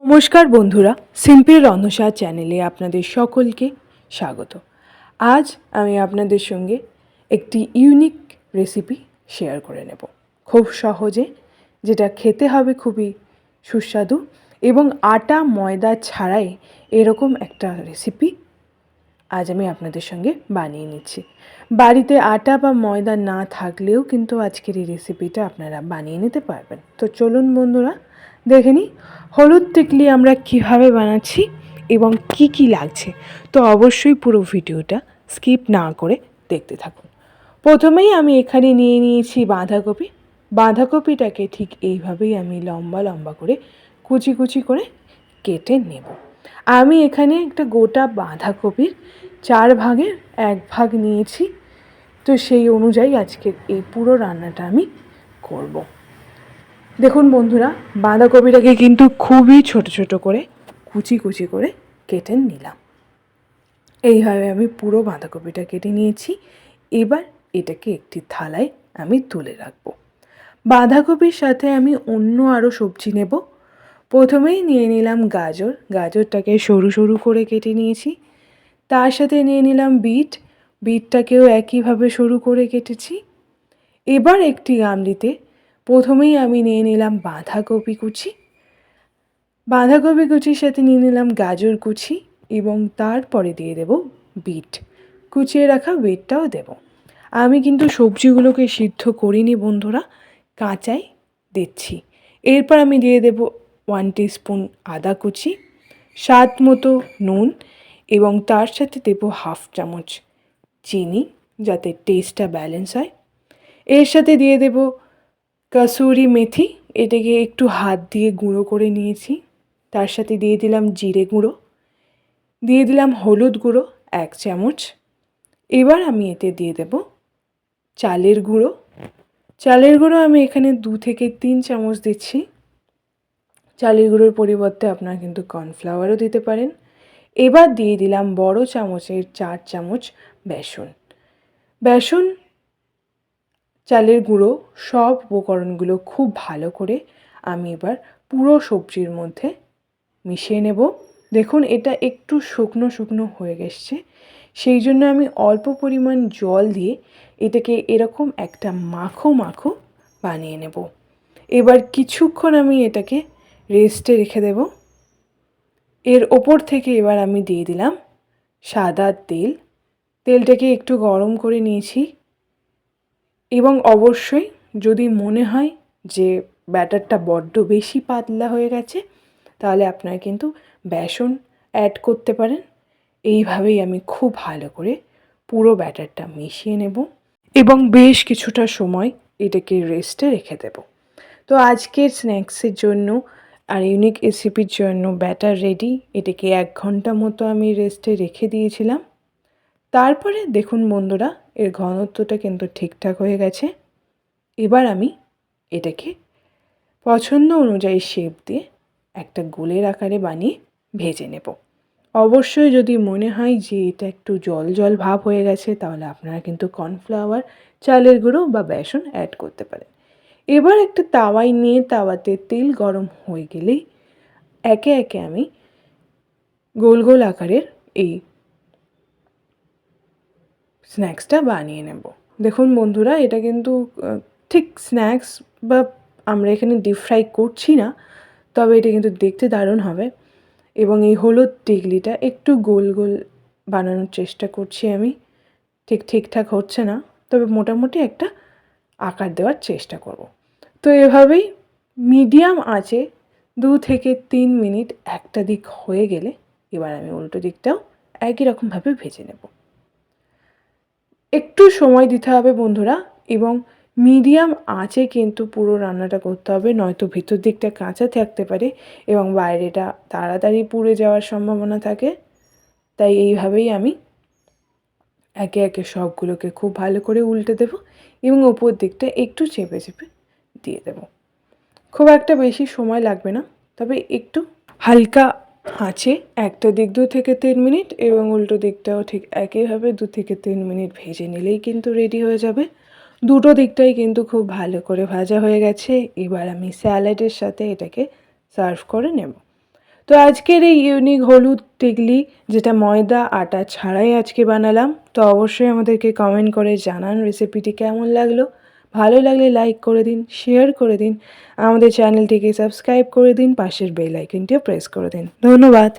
নমস্কার বন্ধুরা, সিম্পল রন্ধনশালা চ্যানেলে আপনাদের সকলকে স্বাগত। আজ আমি আপনাদের সঙ্গে একটি ইউনিক রেসিপি শেয়ার করে নেব, খুব সহজে, যেটা খেতে হবে খুবই সুস্বাদু এবং আটা ময়দা ছাড়াই এরকম একটা রেসিপি আজ আমি আপনাদের সঙ্গে বানিয়ে নিচ্ছি। বাড়িতে আটা বা ময়দা না থাকলেও কিন্তু আজকের এই রেসিপিটা আপনারা বানিয়ে নিতে পারবেন। তো চলুন বন্ধুরা দেখে নিই হলুদ টিকলি আমরা কিভাবে বানাচ্ছি এবং কি কি লাগছে। তো অবশ্যই পুরো ভিডিওটা স্কিপ না করে দেখতে থাকুন। প্রথমেই আমি এখানে নিয়ে নিয়েছি বাঁধাকপি। বাঁধাকপিটাকে ঠিক এইভাবেই আমি লম্বা লম্বা করে কুচি কুচি করে কেটে নেব। আমি এখানে একটা গোটা বাঁধাকপির 4 ভাগের 1 ভাগ নিয়েছি। তো সেই অনুযায়ী আজকের এই পুরো রান্নাটা আমি করব। দেখুন বন্ধুরা, বাঁধাকপিটাকে কিন্তু খুবই ছোট ছোট করে কুচি কুচি করে কেটে নিলাম। এইভাবে আমি পুরো বাঁধাকপিটা কেটে নিয়েছি। এবার এটাকে একটি থালায় আমি তুলে রাখব। বাঁধাকপির সাথে আমি অন্য আরও সবজি নেব। প্রথমেই নিয়ে নিলাম গাজর। গাজরটাকে সরু সরু করে কেটে নিয়েছি। তার সাথে নিয়ে নিলাম বিট। বিটটাকেও একইভাবে সরু করে কেটেছি। এবার একটি গামলিতে প্রথমেই আমি নিয়ে নিলাম বাঁধাকপি কুচি। বাঁধাকপি কুচির সাথে নিয়ে নিলাম গাজর কুচি এবং তারপরে দিয়ে দেব বিট। কুচিয়ে রাখা বিটটাও দেব। আমি কিন্তু সবজিগুলোকে সিদ্ধ করিনি বন্ধুরা, কাঁচাই দিচ্ছি। এরপর আমি দিয়ে দেব 1 টিস্পুন আদা কুচি, স্বাদ মতো নুন এবং তার সাথে দেব 1/2 চামচ চিনি, যাতে টেস্টটা ব্যালেন্স হয়। এর সাথে দিয়ে দেব কসুরি মেথি। এটাকে একটু হাত দিয়ে গুঁড়ো করে নিয়েছি। তার সাথে দিয়ে দিলাম জিরে গুঁড়ো, দিয়ে দিলাম হলুদ গুঁড়ো 1 চামচ। এবার আমি এতে দিয়ে দেব চালের গুঁড়ো। চালের গুঁড়ো আমি এখানে 2 থেকে 3 চামচ দিচ্ছি। চালের গুঁড়োর পরিবর্তে আপনারা কিন্তু কর্নফ্লাওয়ারও দিতে পারেন। এবার দিয়ে দিলাম বড় চামচের 4 চামচ বেসন। বেসন, চালের গুঁড়ো, সব উপকরণগুলো খুব ভালো করে আমি এবার পুরো সবজির মধ্যে মিশিয়ে নেব। দেখুন এটা একটু শুকনো শুকনো হয়ে গেছে, সেই জন্য আমি অল্প পরিমাণ জল দিয়ে এটাকে এরকম একটা মাখো মাখো বানিয়ে নেব। এবার কিছুক্ষণ আমি এটাকে রেস্টে রেখে দেব। এর ওপর থেকে এবার আমি দিয়ে দিলাম সাদা তেল। তেলটাকে একটু গরম করে নিয়েছি এবং অবশ্যই যদি মনে হয় যে ব্যাটারটা বড্ড বেশি পাতলা হয়ে গেছে, তাহলে আপনারা কিন্তু বেসন অ্যাড করতে পারেন। এইভাবেই আমি খুব ভালো করে পুরো ব্যাটারটা মিশিয়ে নেব এবং বেশ কিছুটা সময় এটাকে রেস্টে রেখে দেব। তো আজকের স্ন্যাক্সের জন্য আর ইউনিক রেসিপির জন্য ব্যাটার রেডি। এটাকে 1 ঘন্টা মতো আমি রেস্টে রেখে দিয়েছিলাম। তারপরে দেখুন বন্ধুরা, এর ঘনত্বটা কিন্তু ঠিকঠাক হয়ে গেছে। এবার আমি এটাকে পছন্দ অনুযায়ী শেপ দিয়ে একটা গোলের আকারে বানিয়ে ভেজে নেব। অবশ্যই যদি মনে হয় যে এটা একটু জল জল ভাব হয়ে গেছে, তাহলে আপনারা কিন্তু কর্নফ্লাওয়ার, চালের গুঁড়ো বা বেসন অ্যাড করতে পারেন। এবার একটা তাওয়ায় নিয়ে তাওয়াতে তেল গরম হয়ে গেলেই একে একে আমি গোল গোল আকারের এই স্ন্যাক্সটা বানিয়ে নেব। দেখুন বন্ধুরা, এটা কিন্তু ঠিক স্ন্যাক্স বা আমরা এখানে ডিপ ফ্রাই করছি না, তবে এটা কিন্তু দেখতে দারুণ হবে। এবং এই হলুদ টিকলিটা একটু গোল গোল বানানোর চেষ্টা করছি আমি। ঠিকঠাক হচ্ছে না, তবে মোটামুটি একটা আকার দেওয়ার চেষ্টা করব। তো এভাবেই মিডিয়াম আঁচে 2 থেকে 3 মিনিট একটা দিক হয়ে গেলে এবার আমি উল্টো দিকটাও একই রকমভাবে ভেজে নেব। একটু সময় দিতে হবে বন্ধুরা এবং মিডিয়াম আঁচে কিন্তু পুরো রান্নাটা করতে হবে, নয়তো ভিতর দিকটা কাঁচা থাকতে পারে এবং বাইরেটা তাড়াতাড়ি পুড়ে যাওয়ার সম্ভাবনা থাকে। তাই এইভাবেই আমি একে একে সবগুলোকে খুব ভালো করে উল্টে দেব এবং ওপর দিকটা একটু চেপে চেপে দিয়ে দেব। খুব একটা বেশি সময় লাগবে না, তবে একটু হালকা আঁচে একটা দিক 2 থেকে 3 মিনিট এবং উল্টো দিকটাও ঠিক একইভাবে 2 থেকে 3 মিনিট ভেজে নিলেই কিন্তু রেডি হয়ে যাবে। দুটো দিকটাই কিন্তু খুব ভালো করে ভাজা হয়ে গেছে। এবার আমি স্যালাডের সাথে এটাকে সার্ভ করে নেব। তো আজকের এই ইউনিক হলুদ টিকলি যেটা ময়দা আটা ছাড়াই আজকে বানালাম, তো অবশ্যই আমাদেরকে কমেন্ট করে জানান রেসিপিটি কেমন লাগলো। ভালো লাগলে লাইক করে দিন, শেয়ার করে দিন, আমাদের চ্যানেলটিকে সাবস্ক্রাইব করে দিন, পাশের বেল আইকনটিও প্রেস করে দিন। ধন্যবাদ।